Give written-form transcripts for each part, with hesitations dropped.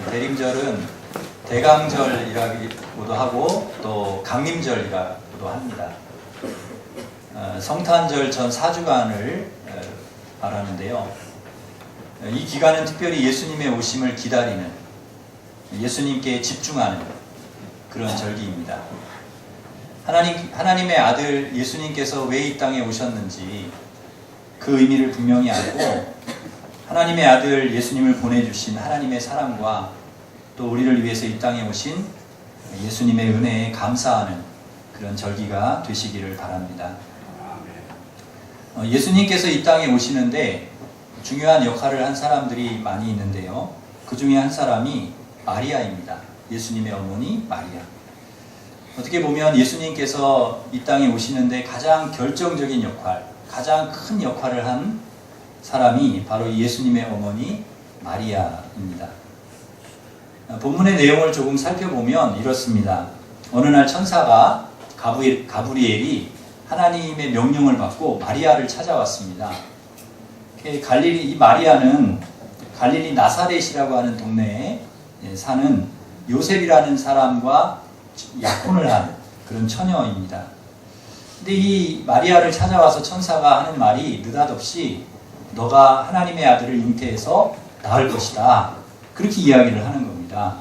대림절은 대강절이라고도 하고 또 강림절이라고도 합니다. 성탄절 전 4주간을 말하는데요. 이 기간은 특별히 예수님의 오심을 기다리는, 예수님께 집중하는 그런 절기입니다. 하나님의 아들 예수님께서 왜 이 땅에 오셨는지 그 의미를 분명히 알고 하나님의 아들 예수님을 보내주신 하나님의 사랑과 또 우리를 위해서 이 땅에 오신 예수님의 은혜에 감사하는 그런 절기가 되시기를 바랍니다. 예수님께서 이 땅에 오시는데 중요한 역할을 한 사람들이 많이 있는데요. 그 중에 한 사람이 마리아입니다. 예수님의 어머니 마리아. 어떻게 보면 예수님께서 이 땅에 오시는데 가장 결정적인 역할, 가장 큰 역할을 한 사람이 바로 예수님의 어머니 마리아입니다. 본문의 내용을 조금 살펴보면 이렇습니다. 어느 날 천사가 가브리엘이 하나님의 명령을 받고 마리아를 찾아왔습니다. 이 마리아는 갈릴리 나사렛이라고 하는 동네에 사는 요셉이라는 사람과 약혼을 한 그런 처녀입니다. 근데 이 마리아를 찾아와서 천사가 하는 말이 느닷없이 너가 하나님의 아들을 잉태해서 낳을 것이다. 그렇게 이야기를 하는 겁니다.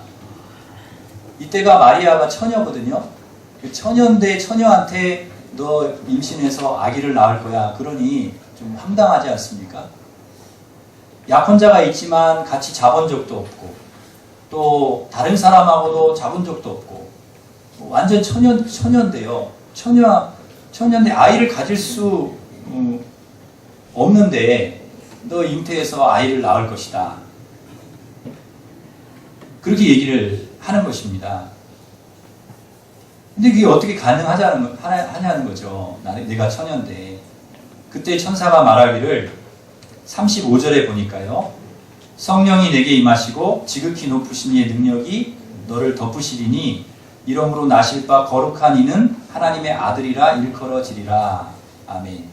이때가 마리아가 처녀거든요. 처녀인데 처녀한테 너 임신해서 아기를 낳을 거야. 그러니 좀 황당하지 않습니까? 약혼자가 있지만 같이 자본 적도 없고 또 다른 사람하고도 자본 적도 없고 완전 처녀인데요. 처녀인데 아이를 가질 수 없는데 너 잉태해서 아이를 낳을 것이다. 그렇게 얘기를 하는 것입니다. 근데 그게 어떻게 하냐는 거죠. 내가 처녀인데. 그때 천사가 말하기를 35절에 보니까요. 성령이 내게 임하시고 지극히 높으신 이의 능력이 너를 덮으시리니 이러므로 나실 바 거룩한 이는 하나님의 아들이라 일컬어지리라. 아멘.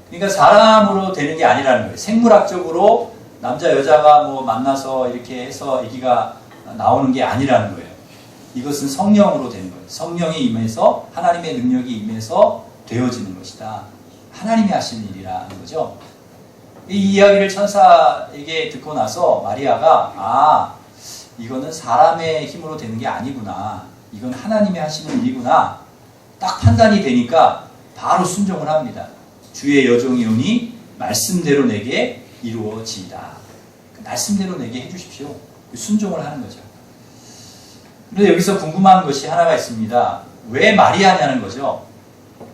그러니까 사람으로 되는 게 아니라는 거예요. 생물학적으로 남자 여자가 만나서 이렇게 해서 아기가 나오는 게 아니라는 거예요. 이것은 성령으로 되는 거예요. 성령이 임해서 하나님의 능력이 임해서 되어지는 것이다. 하나님이 하시는 일이라는 거죠. 이 이야기를 천사에게 듣고 나서 마리아가 이거는 사람의 힘으로 되는 게 아니구나. 이건 하나님이 하시는 일이구나. 딱 판단이 되니까 바로 순종을 합니다. 주의 여종이오니 말씀대로 내게 이루어지이다. 말씀대로 내게 해주십시오. 순종을 하는 거죠. 그런데 여기서 궁금한 것이 하나가 있습니다. 왜 마리아냐는 거죠.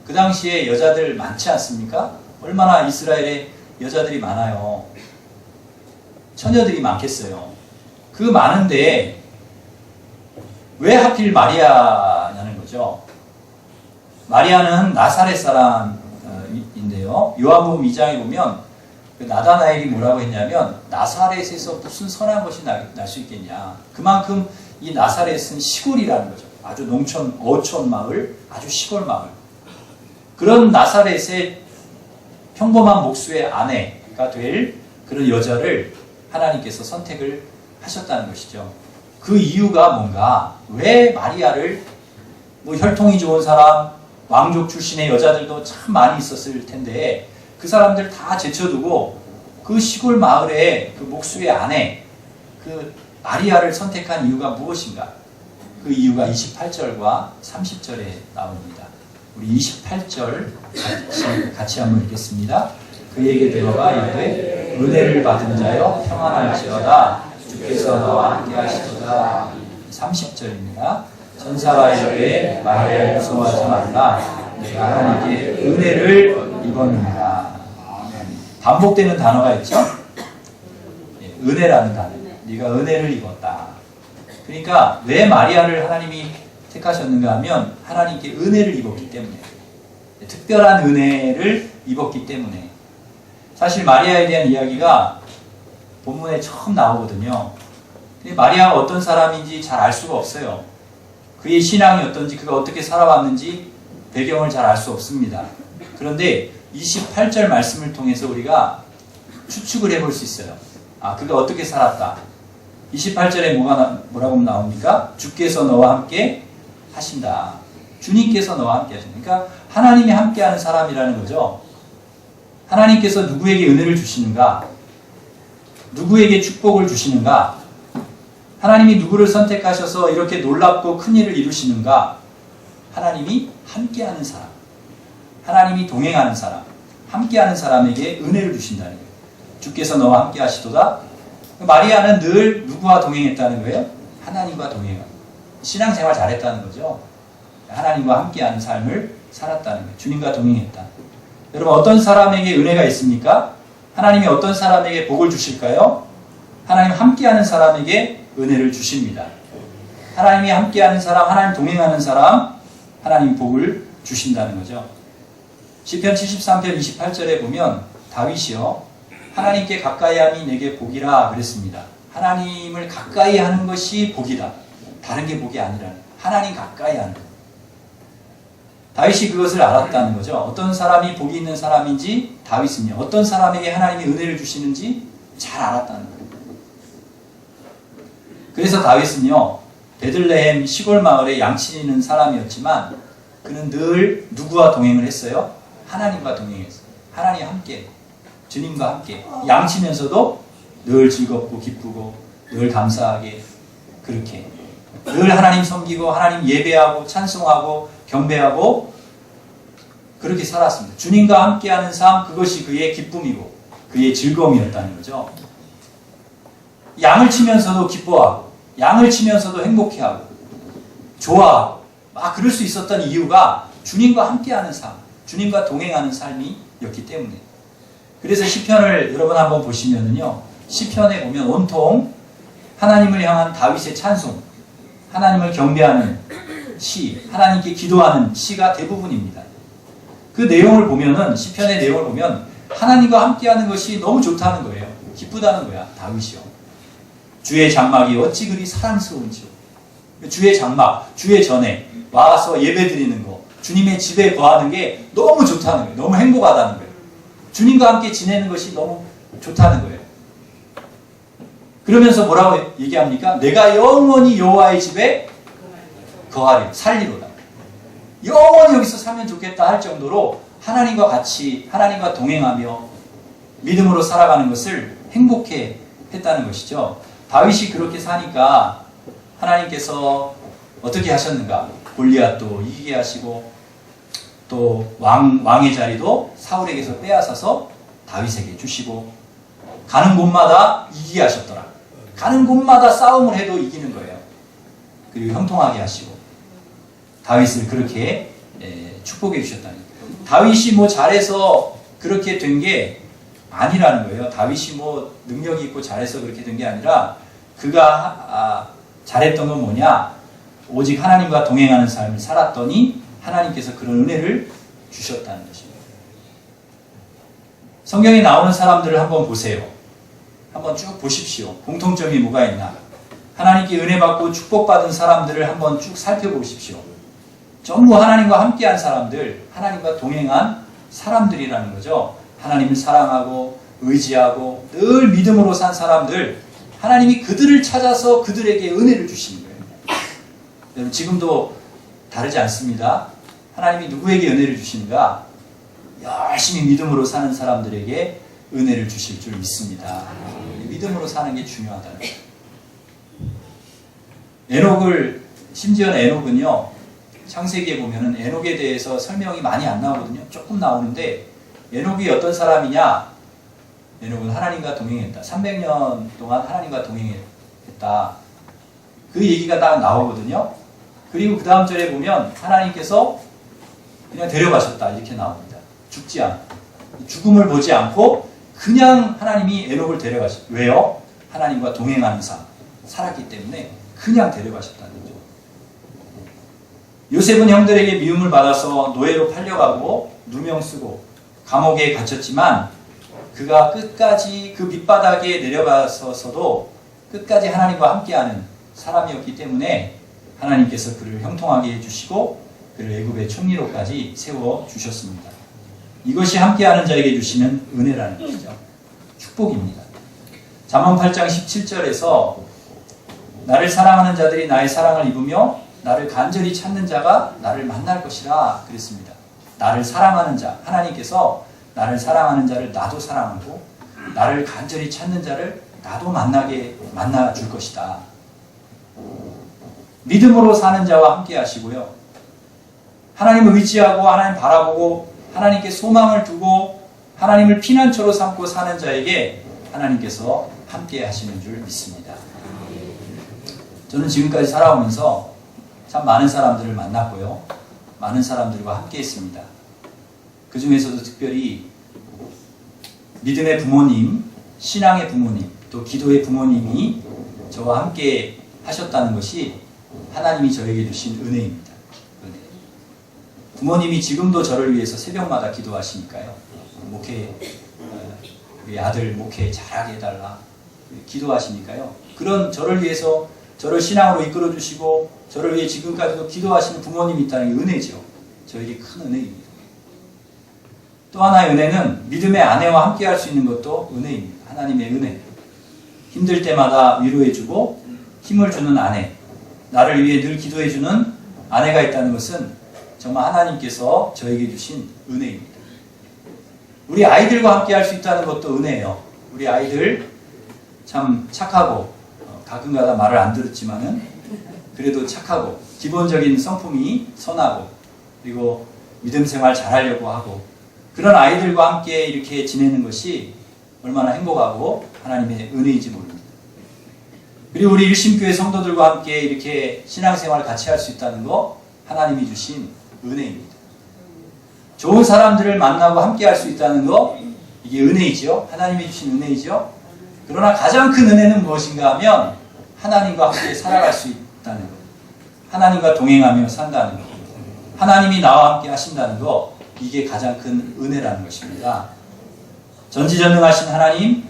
그 당시에 여자들 많지 않습니까? 얼마나 이스라엘에 여자들이 많아요. 처녀들이 많겠어요. 그 많은데 왜 하필 마리아냐는 거죠. 마리아는 나사렛 사람인데요. 요한복음 2장에 보면 나다나엘이 뭐라고 했냐면 나사렛에서 무슨 선한 것이 날 수 있겠냐. 그만큼 이 나사렛은 시골이라는 거죠. 아주 농촌, 어촌 마을, 아주 시골 마을. 그런 나사렛의 평범한 목수의 아내가 될 그런 여자를 하나님께서 선택을 하셨다는 것이죠. 그 이유가 뭔가, 왜 마리아를, 혈통이 좋은 사람, 왕족 출신의 여자들도 참 많이 있었을 텐데 그 사람들 다 제쳐두고 그 시골 마을의 그 목수의 아내, 그 마리아를 선택한 이유가 무엇인가? 그 이유가 28절과 30절에 나옵니다. 우리 28절 같이 한번 읽겠습니다. 그에게 들어가 이르되 은혜를 받은 자여 평안할지어다 주께서 너와 함께 하시도다. 30절입니다. 천사가 이르되 마리아 무서워하지 말라 내가 하나님께 은혜를 입었느니라. 반복되는 단어가 있죠? 은혜라는 단어. 네가 은혜를 입었다. 그러니까 왜 마리아를 하나님이 택하셨는가 하면 하나님께 은혜를 입었기 때문에, 특별한 은혜를 입었기 때문에. 사실 마리아에 대한 이야기가 본문에 처음 나오거든요. 근데 마리아가 어떤 사람인지 잘 알 수가 없어요. 그의 신앙이 어떤지, 그가 어떻게 살아왔는지 배경을 잘 알 수 없습니다. 그런데 28절 말씀을 통해서 우리가 추측을 해볼 수 있어요. 그가 어떻게 살았다. 28절에 뭐라고 나옵니까? 주께서 너와 함께 하신다. 주님께서 너와 함께 하신다. 그러니까 하나님이 함께하는 사람이라는 거죠. 하나님께서 누구에게 은혜를 주시는가? 누구에게 축복을 주시는가? 하나님이 누구를 선택하셔서 이렇게 놀랍고 큰 일을 이루시는가? 하나님이 함께하는 사람, 하나님이 동행하는 사람, 함께하는 사람에게 은혜를 주신다는 거예요. 주께서 너와 함께 하시도다. 마리아는 늘 누구와 동행했다는 거예요? 하나님과 동행하고 신앙생활 잘했다는 거죠. 하나님과 함께하는 삶을 살았다는 거예요. 주님과 동행했다. 여러분 어떤 사람에게 은혜가 있습니까? 하나님이 어떤 사람에게 복을 주실까요? 하나님 함께하는 사람에게 은혜를 주십니다. 하나님이 함께하는 사람, 하나님 동행하는 사람, 하나님 복을 주신다는 거죠. 시편 73편 28절에 보면 다윗이요 하나님께 가까이함이 내게 복이라 그랬습니다. 하나님을 가까이 하는 것이 복이다. 다른 게 복이 아니라는 하나님 가까이 하는 것. 다윗이 그것을 알았다는 거죠. 어떤 사람이 복이 있는 사람인지 다윗은요. 어떤 사람에게 하나님이 은혜를 주시는지 잘 알았다는 거예요. 그래서 다윗은요. 베들레헴 시골 마을에 양치는 사람이었지만 그는 늘 누구와 동행을 했어요? 하나님과 동행했어요. 하나님 함께, 주님과 함께 양치면서도 늘 즐겁고 기쁘고 늘 감사하게 그렇게 늘 하나님 섬기고 하나님 예배하고 찬송하고 경배하고 그렇게 살았습니다. 주님과 함께하는 삶 그것이 그의 기쁨이고 그의 즐거움이었다는 거죠. 양을 치면서도 기뻐하고 양을 치면서도 행복해하고 좋아하고 막 그럴 수 있었던 이유가 주님과 함께하는 삶, 주님과 동행하는 삶이었기 때문에. 그래서 시편을 여러분 한번 보시면은요, 시편에 보면 온통 하나님을 향한 다윗의 찬송, 하나님을 경배하는 시, 하나님께 기도하는 시가 대부분입니다. 그 내용을 보면은 시편의 내용을 보면 하나님과 함께하는 것이 너무 좋다는 거예요. 기쁘다는 거야, 다윗이요. 주의 장막이 어찌 그리 사랑스러운지요. 주의 장막, 주의 전에 와서 예배드리는 거, 주님의 집에 거하는 게 너무 좋다는 거예요. 너무 행복하다는 거예요. 주님과 함께 지내는 것이 너무 좋다는 거예요. 그러면서 뭐라고 얘기합니까? 내가 영원히 여호와의 집에 거하리, 살리로다. 영원히 여기서 살면 좋겠다 할 정도로 하나님과 같이, 하나님과 동행하며 믿음으로 살아가는 것을 행복해 했다는 것이죠. 다윗이 그렇게 사니까 하나님께서 어떻게 하셨는가? 골리앗도 이기게 하시고 또 왕의 자리도 사울에게서 빼앗아서 다윗에게 주시고 가는 곳마다 이기게 하셨더라. 가는 곳마다 싸움을 해도 이기는 거예요. 그리고 형통하게 하시고 다윗을 그렇게 축복해 주셨다니. 다윗이 뭐 잘해서 그렇게 된 게 아니라는 거예요. 다윗이 뭐 능력이 있고 잘해서 그렇게 된 게 아니라 그가 잘했던 건 뭐냐? 오직 하나님과 동행하는 삶을 살았더니 하나님께서 그런 은혜를 주셨다는 것입니다. 성경에 나오는 사람들을 한번 보세요. 한번 쭉 보십시오. 공통점이 뭐가 있나? 하나님께 은혜 받고 축복받은 사람들을 한번 쭉 살펴보십시오. 전부 하나님과 함께한 사람들, 하나님과 동행한 사람들이라는 거죠. 하나님을 사랑하고 의지하고 늘 믿음으로 산 사람들, 하나님이 그들을 찾아서 그들에게 은혜를 주시는 거예요. 여러분 지금도 다르지 않습니다. 하나님이 누구에게 은혜를 주시는가? 열심히 믿음으로 사는 사람들에게 은혜를 주실 줄 믿습니다. 믿음으로 사는 게 중요하다는 거예요. 심지어 에녹은요, 창세기에 보면은 에녹에 대해서 설명이 많이 안 나오거든요. 조금 나오는데, 에녹이 어떤 사람이냐? 에녹은 하나님과 동행했다. 300년 동안 하나님과 동행했다. 그 얘기가 딱 나오거든요. 그리고 그 다음 절에 보면 하나님께서 그냥 데려가셨다. 이렇게 나옵니다. 죽지 않고. 죽음을 보지 않고 그냥 하나님이 에녹을 데려가셨다. 왜요? 하나님과 동행하는 삶. 살았기 때문에 그냥 데려가셨다는 거죠. 요셉은 형들에게 미움을 받아서 노예로 팔려가고 누명 쓰고 감옥에 갇혔지만 그가 끝까지 그 밑바닥에 내려가서도 끝까지 하나님과 함께하는 사람이었기 때문에 하나님께서 그를 형통하게 해주시고 그를 애굽의 총리로까지 세워주셨습니다. 이것이 함께하는 자에게 주시는 은혜라는 것이죠. 축복입니다. 잠언 8장 17절에서 나를 사랑하는 자들이 나의 사랑을 입으며 나를 간절히 찾는 자가 나를 만날 것이라 그랬습니다. 나를 사랑하는 자, 하나님께서 나를 사랑하는 자를 나도 사랑하고 나를 간절히 찾는 자를 나도 만나 줄 것이다. 믿음으로 사는 자와 함께 하시고요. 하나님을 의지하고 하나님 바라보고 하나님께 소망을 두고 하나님을 피난처로 삼고 사는 자에게 하나님께서 함께 하시는 줄 믿습니다. 저는 지금까지 살아오면서 참 많은 사람들을 만났고요. 많은 사람들과 함께 했습니다. 그 중에서도 특별히 믿음의 부모님, 신앙의 부모님, 또 기도의 부모님이 저와 함께 하셨다는 것이 하나님이 저에게 주신 은혜입니다. 은혜. 부모님이 지금도 저를 위해서 새벽마다 기도하시니까요. 우리 아들 목회 잘하게 해달라 기도하시니까요. 그런 저를 위해서 저를 신앙으로 이끌어 주시고 저를 위해 지금까지도 기도하시는 부모님이 있다는 게 은혜죠. 저에게 큰 은혜입니다. 또 하나의 은혜는 믿음의 아내와 함께 할 수 있는 것도 은혜입니다. 하나님의 은혜. 힘들 때마다 위로해주고 힘을 주는 아내, 나를 위해 늘 기도해주는 아내가 있다는 것은 정말 하나님께서 저에게 주신 은혜입니다. 우리 아이들과 함께 할 수 있다는 것도 은혜예요. 우리 아이들 참 착하고 가끔가다 말을 안 들었지만은 그래도 착하고 기본적인 성품이 선하고 그리고 믿음 생활 잘하려고 하고 그런 아이들과 함께 이렇게 지내는 것이 얼마나 행복하고 하나님의 은혜인지 모릅니다. 그리고 우리 일심교회 성도들과 함께 이렇게 신앙생활을 같이 할 수 있다는 거 하나님이 주신 은혜입니다. 좋은 사람들을 만나고 함께 할 수 있다는 거 이게 은혜이죠. 하나님이 주신 은혜이죠. 그러나 가장 큰 은혜는 무엇인가 하면 하나님과 함께 살아갈 수 있다는 것. 하나님과 동행하며 산다는 것. 하나님이 나와 함께 하신다는 것. 이게 가장 큰 은혜라는 것입니다. 전지전능하신 하나님,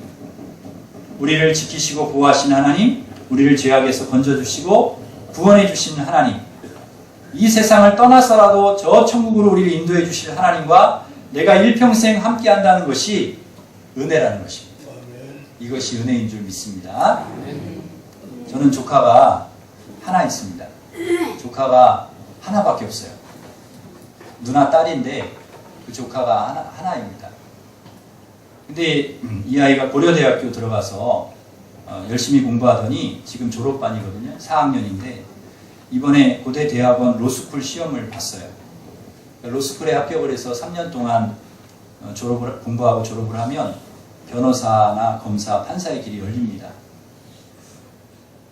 우리를 지키시고 보호하신 하나님, 우리를 죄악에서 건져주시고 구원해주신 하나님, 이 세상을 떠나서라도 저 천국으로 우리를 인도해 주실 하나님과 내가 일평생 함께 한다는 것이 은혜라는 것입니다. 이것이 은혜인 줄 믿습니다. 저는 조카가 하나 있습니다. 조카가 하나밖에 없어요. 누나 딸인데 그 조카가 하나입니다. 근데 이 아이가 고려대학교 들어가서 열심히 공부하더니 지금 졸업반이거든요. 4학년인데 이번에 고대대학원 로스쿨 시험을 봤어요. 로스쿨에 합격을 해서 3년 동안 공부하고 졸업을 하면 변호사나 검사, 판사의 길이 열립니다.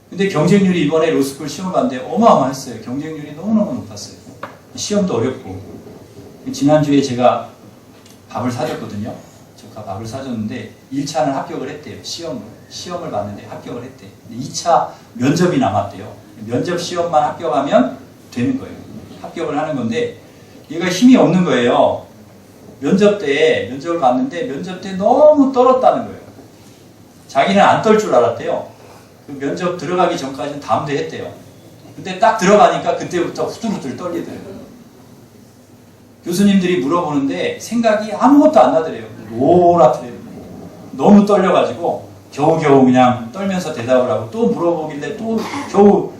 근데 경쟁률이 이번에 로스쿨 시험을 봤는데 어마어마했어요. 경쟁률이 너무너무 높았어요. 시험도 어렵고. 지난주에 제가 밥을 사줬거든요. 조카 밥을 사줬는데 1차는 합격을 했대요. 시험을 봤는데 합격을 했대. 2차 면접이 남았대요. 면접 시험만 합격하면 되는 거예요. 합격을 하는 건데 얘가 힘이 없는 거예요. 면접을 봤는데 면접 때 너무 떨었다는 거예요. 자기는 안 떨 줄 알았대요. 그 면접 들어가기 전까지는 담대 했대요. 근데 딱 들어가니까 그때부터 후들후들 떨리더라고요. 교수님들이 물어보는데 생각이 아무것도 안 나더래요. 노랗더래요. 너무 떨려가지고 겨우겨우 그냥 떨면서 대답을 하고 또 물어보길래 또 겨우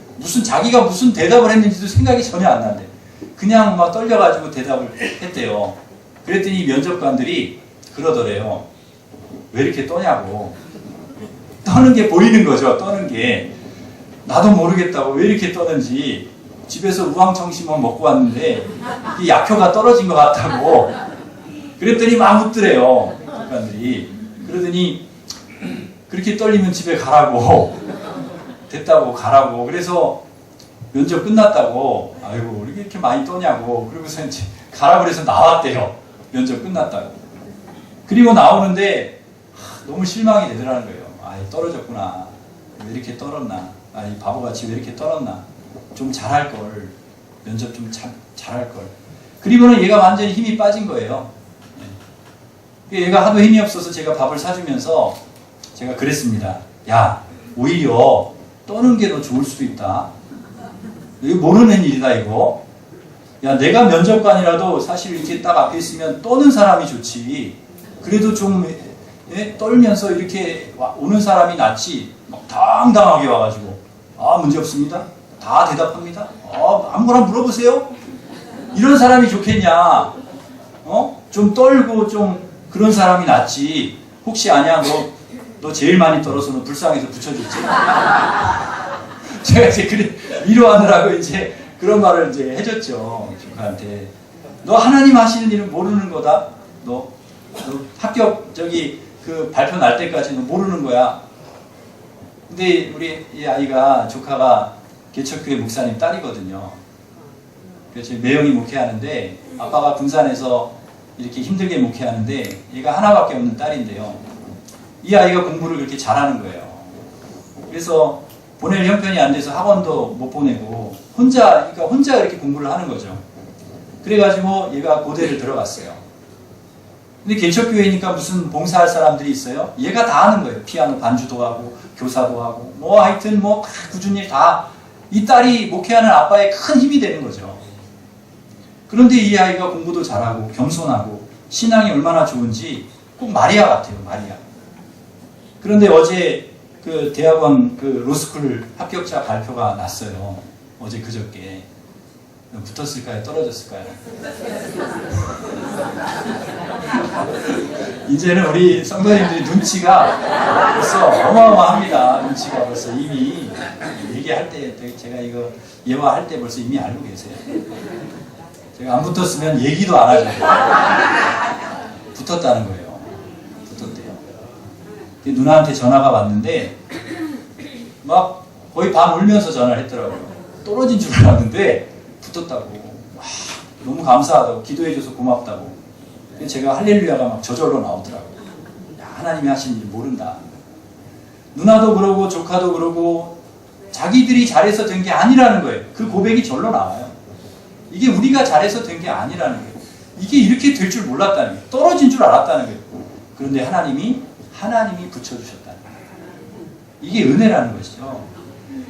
자기가 무슨 대답을 했는지도 생각이 전혀 안 난대. 그냥 막 떨려가지고 대답을 했대요. 그랬더니 면접관들이 그러더래요. 왜 이렇게 떠냐고. 떠는 게 보이는 거죠. 떠는 게. 나도 모르겠다고 왜 이렇게 떠는지. 집에서 우황청심원 먹고 왔는데 이 약효가 떨어진 것 같다고. 그랬더니 막 웃더래요. 면접관들이. 그러더니 그렇게 떨리면 집에 가라고. 됐다고 가라고. 그래서 면접 끝났다고. 아이고 왜 이렇게 많이 떠냐고. 그러고서 이제 가라고 그래서 나왔대요. 면접 끝났다고. 그리고 나오는데 너무 실망이 되더라는 거예요. 아이 떨어졌구나. 왜 이렇게 떨었나. 아이 바보같이 왜 이렇게 떨었나. 좀 잘할걸. 면접 좀 잘할걸. 그리고는 얘가 완전히 힘이 빠진 거예요. 얘가 하도 힘이 없어서 제가 밥을 사주면서 제가 그랬습니다. 야 오히려 떠는 게 더 좋을 수도 있다. 이거 모르는 일이다 이거. 야 내가 면접관이라도 사실 이렇게 딱 앞에 있으면 떠는 사람이 좋지. 그래도 좀 떨면서 이렇게 오는 사람이 낫지. 막 당당하게 와가지고 아, 문제 없습니다. 다 대답합니다. 아무거나 물어보세요. 이런 사람이 좋겠냐? 좀 떨고 좀 그런 사람이 낫지. 혹시 아냐? 너 제일 많이 떨어서 너 불쌍해서 붙여줬지? 제가 이제 위로하느라고 이제 그런 말을 이제 해줬죠. 조카한테. 너 하나님 하시는 일은 모르는 거다. 너 합격 그 발표 날 때까지 너 모르는 거야. 근데 우리 이 아이가 조카가 개척교회 목사님 딸이거든요. 그래서 매형이 목회하는데 아빠가 군산에서 이렇게 힘들게 목회하는데 얘가 하나밖에 없는 딸인데요. 이 아이가 공부를 그렇게 잘하는 거예요. 그래서 보낼 형편이 안 돼서 학원도 못 보내고 혼자 이렇게 공부를 하는 거죠. 그래가지고 얘가 고대를 들어갔어요. 근데 개척교회니까 무슨 봉사할 사람들이 있어요? 얘가 다 하는 거예요. 피아노 반주도 하고 교사도 하고 하여튼 다 굳은 일 다 이 딸이 목회하는 아빠의 큰 힘이 되는 거죠. 그런데 이 아이가 공부도 잘하고 겸손하고 신앙이 얼마나 좋은지 꼭 마리아 같아요. 마리아. 그런데 어제 그 대학원 그 로스쿨 합격자 발표가 났어요. 어제 그저께. 붙었을까요? 떨어졌을까요? 이제는 우리 성도님들이 눈치가 벌써 어마어마합니다. 눈치가 벌써 이미 얘기할 때 제가 이거 예화할 때 벌써 이미 알고 계세요. 제가 안 붙었으면 얘기도 안 하죠. 붙었다는 거예요. 붙었대요. 누나한테 전화가 왔는데 막 거의 밤 울면서 전화를 했더라고요. 떨어진 줄 알았는데 붙었다고. 너무 감사하다고. 기도해줘서 고맙다고. 제가 할렐루야가 막 저절로 나오더라고요. 야, 하나님이 하시는 일 모른다. 누나도 그러고 조카도 그러고 자기들이 잘해서 된 게 아니라는 거예요. 그 고백이 절로 나와요. 이게 우리가 잘해서 된 게 아니라는 거예요. 이게 이렇게 될 줄 몰랐다는 거예요. 떨어진 줄 알았다는 거예요. 그런데 하나님이 붙여주셨다는 거예요. 이게 은혜라는 것이죠.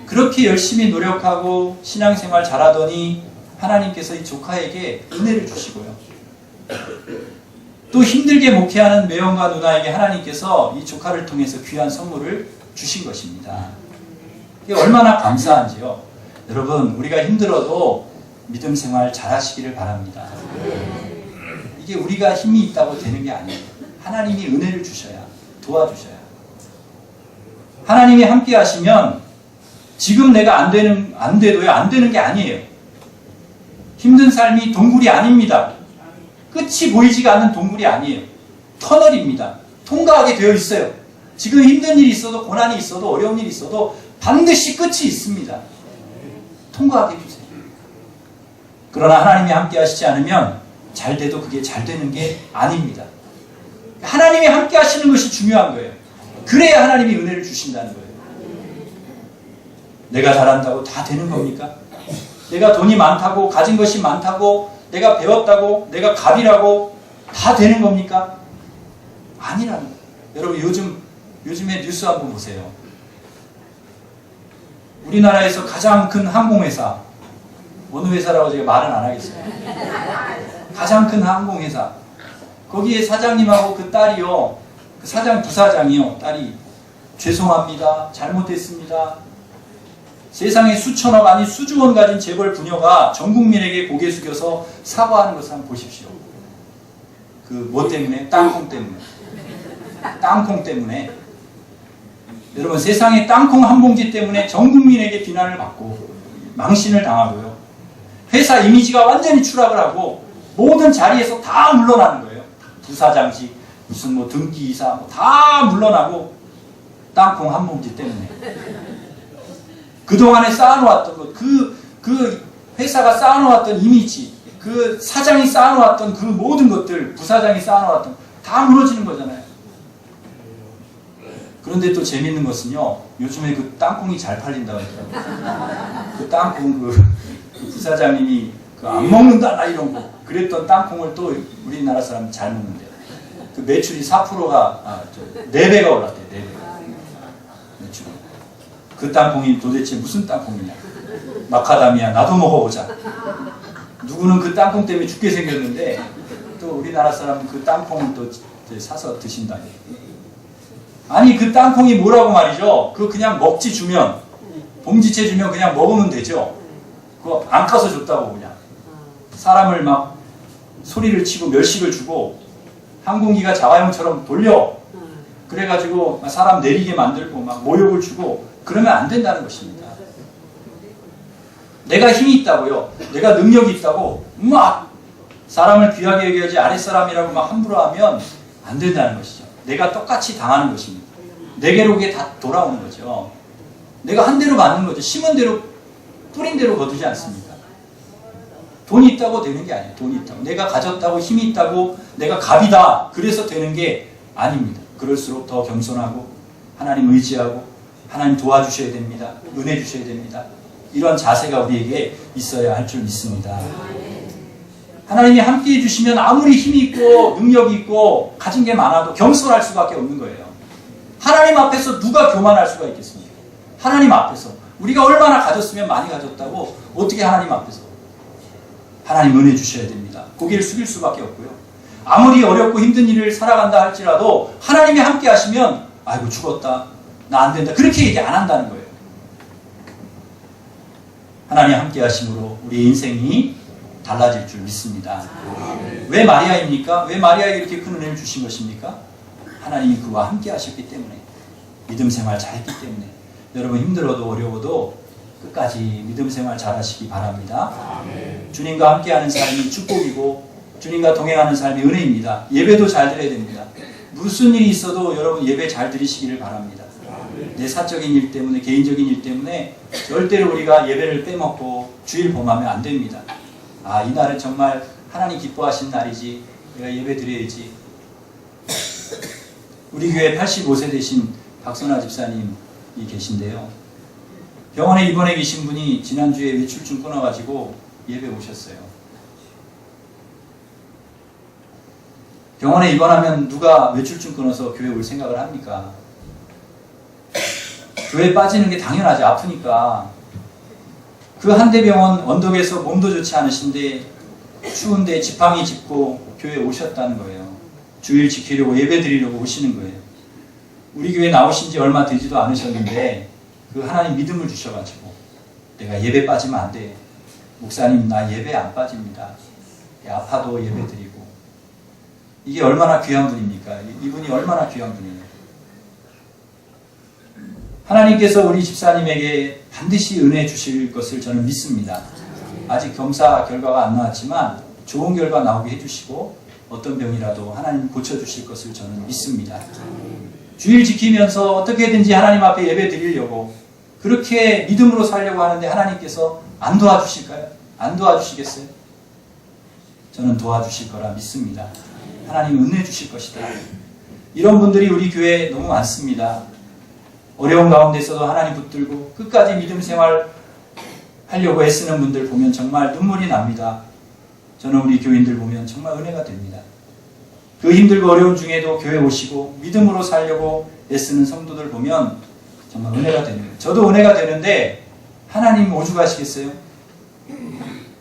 그렇게 열심히 노력하고 신앙생활 잘하더니 하나님께서 이 조카에게 은혜를 주시고요. 또 힘들게 목회하는 매형과 누나에게 하나님께서 이 조카를 통해서 귀한 선물을 주신 것입니다. 이게 얼마나 감사한지요. 여러분, 우리가 힘들어도 믿음 생활 잘하시기를 바랍니다. 이게 우리가 힘이 있다고 되는 게 아니에요. 하나님이 은혜를 주셔야, 도와주셔야. 하나님이 함께 하시면 지금 내가 안 돼도요, 안 되는 게 아니에요. 힘든 삶이 동굴이 아닙니다. 끝이 보이지가 않는 동굴이 아니에요. 터널입니다. 통과하게 되어 있어요. 지금 힘든 일이 있어도, 고난이 있어도, 어려운 일이 있어도 반드시 끝이 있습니다. 통과하게 해주세요. 그러나 하나님이 함께 하시지 않으면 잘 돼도 그게 잘 되는 게 아닙니다. 하나님이 함께 하시는 것이 중요한 거예요. 그래야 하나님이 은혜를 주신다는 거예요. 내가 잘한다고 다 되는 겁니까? 내가 돈이 많다고, 가진 것이 많다고, 내가 배웠다고, 내가 갑이라고 다 되는 겁니까? 아니라는 거예요. 여러분, 요즘에 뉴스 한번 보세요. 우리나라에서 가장 큰 항공회사, 어느 회사라고 제가 말은 안 하겠어요. 가장 큰 항공회사. 거기에 사장님하고 그 딸이요, 그 부사장이요, 딸이 죄송합니다. 잘못했습니다. 세상에 수천억 아니 수조원 가진 재벌 부녀가 전 국민에게 고개 숙여서 사과하는 것을 한번 보십시오. 뭐 때문에? 땅콩 때문에. 땅콩 때문에. 여러분, 세상에 땅콩 한 봉지 때문에 전 국민에게 비난을 받고 망신을 당하고요. 회사 이미지가 완전히 추락을 하고 모든 자리에서 다 물러나는 거예요. 부사장직, 무슨 등기이사 다 물러나고 땅콩 한 봉지 때문에. 그동안에 쌓아놓았던 것, 그 회사가 쌓아놓았던 이미지, 그 사장이 쌓아놓았던 그 모든 것들, 부사장이 쌓아놓았던 다 무너지는 거잖아요. 그런데 또 재밌는 것은요, 요즘에 그 땅콩이 잘 팔린다고 하더라고요. 그 땅콩, 그 부사장님이 안 먹는다, 이런 거. 그랬던 땅콩을 또 우리나라 사람 잘 먹는데요. 그 매출이 4%가, 4배가 올랐대요, 4배가. 매출. 그 땅콩이 도대체 무슨 땅콩이냐. 마카다미아, 나도 먹어보자. 누구는 그 땅콩 때문에 죽게 생겼는데, 또 우리나라 사람은 그 땅콩을 또 사서 드신다니. 아니, 그 땅콩이 뭐라고 말이죠? 그냥 먹지 주면 봄지채 주면 그냥 먹으면 되죠. 그거 안 까서 줬다고 그냥. 사람을 막 소리를 치고 멸식을 주고 항공기가 자가용처럼 돌려. 그래가지고 사람 내리게 만들고 막 모욕을 주고 그러면 안 된다는 것입니다. 내가 힘이 있다고요. 내가 능력이 있다고 막 사람을 귀하게 여겨야지 아랫사람이라고 막 함부로 하면 안 된다는 것이죠. 내가 똑같이 당하는 것입니다. 내게로 그게 다 돌아오는 거죠. 내가 한 대로 맞는 거죠. 심은 대로 뿌린 대로 거두지 않습니까? 돈이 있다고 되는 게 아니에요. 돈이 있다고. 내가 가졌다고 힘이 있다고 내가 갑이다. 그래서 되는 게 아닙니다. 그럴수록 더 겸손하고 하나님 의지하고 하나님 도와주셔야 됩니다. 은혜 주셔야 됩니다. 이런 자세가 우리에게 있어야 할 줄 믿습니다. 하나님이 함께 해주시면 아무리 힘이 있고 능력이 있고 가진 게 많아도 겸손할 수밖에 없는 거예요. 하나님 앞에서 누가 교만할 수가 있겠습니까? 하나님 앞에서 우리가 얼마나 가졌으면 많이 가졌다고 어떻게 하나님 앞에서 하나님 은혜 주셔야 됩니다. 고개를 숙일 수밖에 없고요. 아무리 어렵고 힘든 일을 살아간다 할지라도 하나님이 함께 하시면 아이고 죽었다 나 안 된다 그렇게 얘기 안 한다는 거예요. 하나님 함께 하심으로 우리의 인생이 달라질 줄 믿습니다. 왜 마리아입니까? 왜 마리아에게 이렇게 큰 은혜를 주신 것입니까? 하나님이 그와 함께 하셨기 때문에 믿음 생활 잘했기 때문에 여러분 힘들어도 어려워도 끝까지 믿음 생활 잘하시기 바랍니다. 주님과 함께하는 삶이 축복이고 주님과 동행하는 삶이 은혜입니다. 예배도 잘 드려야 됩니다. 무슨 일이 있어도 여러분 예배 잘 드리시기를 바랍니다. 내 사적인 일 때문에 개인적인 일 때문에 절대로 우리가 예배를 빼먹고 주일 범하면 안 됩니다. 아, 이 날은 정말 하나님 기뻐하신 날이지 내가 예배 드려야지. 우리 교회 85세 되신 박선아 집사님이 계신데요. 병원에 입원해 계신 분이 지난주에 외출증 끊어가지고 예배 오셨어요. 병원에 입원하면 누가 외출증 끊어서 교회 올 생각을 합니까? 교회 빠지는 게 당연하지. 아프니까. 그 한대병원 언덕에서 몸도 좋지 않으신데 추운데 지팡이 짚고 교회에 오셨다는 거예요. 주일 지키려고 예배 드리려고 오시는 거예요. 우리 교회 나오신 지 얼마 되지도 않으셨는데 그 하나님 믿음을 주셔가지고 내가 예배 빠지면 안 돼. 목사님 나 예배 안 빠집니다. 아파도 예배 드리고. 이게 얼마나 귀한 분입니까? 이분이 얼마나 귀한 분이에요. 하나님께서 우리 집사님에게 반드시 은혜 주실 것을 저는 믿습니다. 아직 검사 결과가 안 나왔지만 좋은 결과 나오게 해주시고 어떤 병이라도 하나님 고쳐주실 것을 저는 믿습니다. 주일 지키면서 어떻게든지 하나님 앞에 예배 드리려고 그렇게 믿음으로 살려고 하는데 하나님께서 안 도와주실까요? 안 도와주시겠어요? 저는 도와주실 거라 믿습니다. 하나님 은혜 주실 것이다. 이런 분들이 우리 교회에 너무 많습니다. 어려운 가운데서도 하나님 붙들고 끝까지 믿음 생활 하려고 애쓰는 분들 보면 정말 눈물이 납니다. 저는 우리 교인들 보면 정말 은혜가 됩니다. 그 힘들고 어려운 중에도 교회 오시고 믿음으로 살려고 애쓰는 성도들 보면 정말 은혜가 됩니다. 저도 은혜가 되는데 하나님 오죽하시겠어요?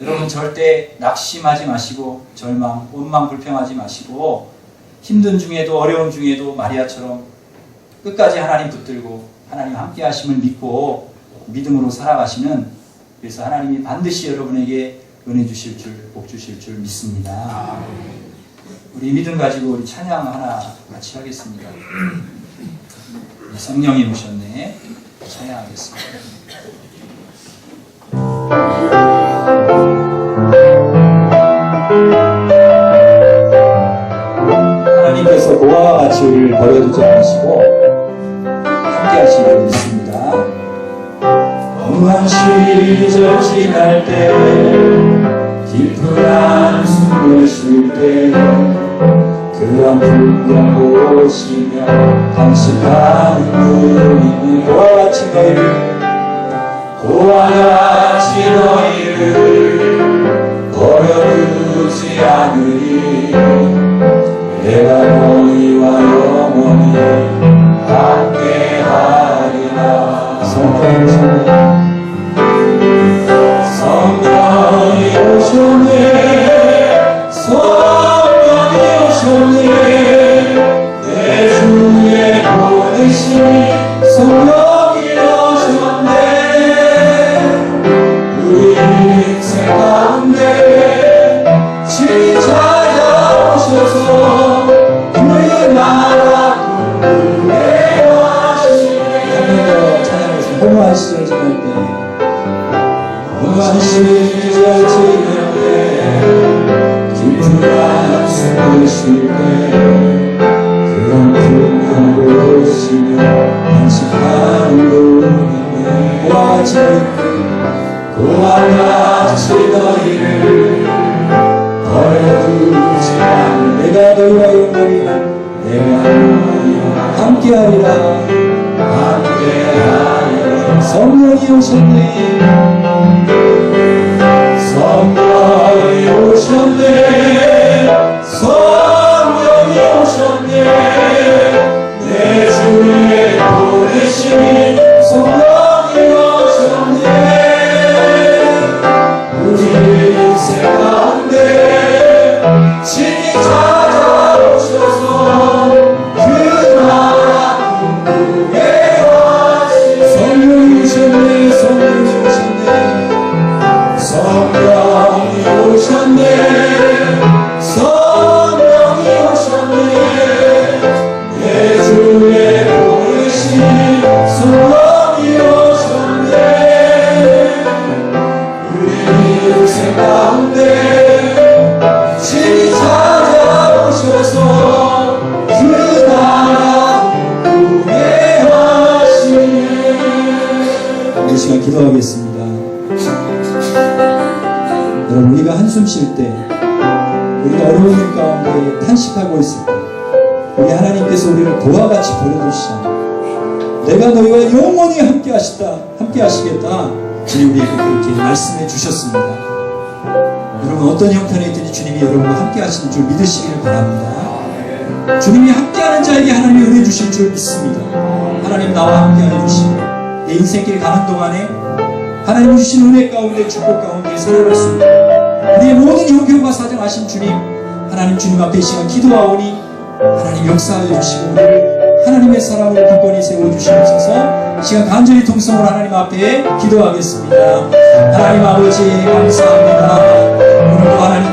여러분 절대 낙심하지 마시고 절망, 원망, 불평하지 마시고 힘든 중에도 어려운 중에도 마리아처럼 끝까지 하나님 붙들고 하나님 함께 하심을 믿고 믿음으로 살아가시면 그래서 하나님이 반드시 여러분에게 은혜 주실 줄, 복 주실 줄 믿습니다. 우리 믿음 가지고 우리 찬양 하나 같이 하겠습니다. 성령이 오셨네. 찬양하겠습니다. 하나님께서 고아와 같이 우리를 버려두지 않으시고 함께 하시기를 믿습니다. 험한 시절 지날 때 깊은 숨을 쉴 때 그 아픔을 보시며 당신하는 분이 고아와 같이 너희를 버려두지 않으리. 내가 너희와 영원히 함께하리라. 성령이 오셨네. 성령이 오셨네. 내 주에 보내신 성령이 오셨네. 시절 지날 때 험한 시절 지날 때 깊은 한숨을 쉴 때 그런 풍경을 보시며 안식하는 그와 같이 너희를 버려두지 않는 내가 너희와 영원히 함께하리라. 성령이 오셨네. 성령이 오셨네. 성령이 오셨네. 내 주에 보내신 성령이 오셨네. 우리 인생 가운데 친히 찾아오셔서 그 나라 궁극에 하신 성령이 오셨네. 성령이 오셨네. 성령이 오셨네. 성령이 오셨네. 내 주에 보내신 성령이 오셨네. 우리 인생 가운데 친히 찾아오셔서 그 나라 꿈꾸게 하시네. 이 시간 기도하겠습니다. 여러분, 우리가 한숨 쉴 때, 우리가 어려운 일 가운데 탄식하고 있을 때, 우리 하나님께서 우리를 고와 같이 버려두시잖아요. 내가 너희와 영원히 함께 하시겠다. 주님 우리에게 그렇게 말씀해 주셨습니다. 여러분, 어떤 형편에 있든지 주님이 여러분과 함께 하시는 줄 믿으시기를 바랍니다. 주님이 함께하는 자에게 하나님이 은혜 주실 줄 믿습니다. 하나님 나와 함께하여 주시고 내 인생길 가는 동안에 하나님 주신 은혜 가운데 축복 가운데 살아갈 수 있는 우리의 모든 형편과 사정하신 주님, 하나님 주님 앞에 이 시간 기도하오니 하나님 역사하여 주시고 우리를 하나님의 사랑으로 굳건히 세워주시옵소서. 시간 간절히 통성으로 하나님 앞에 기도하겠습니다. 하나님 아버지 감사합니다. 오늘도 하나님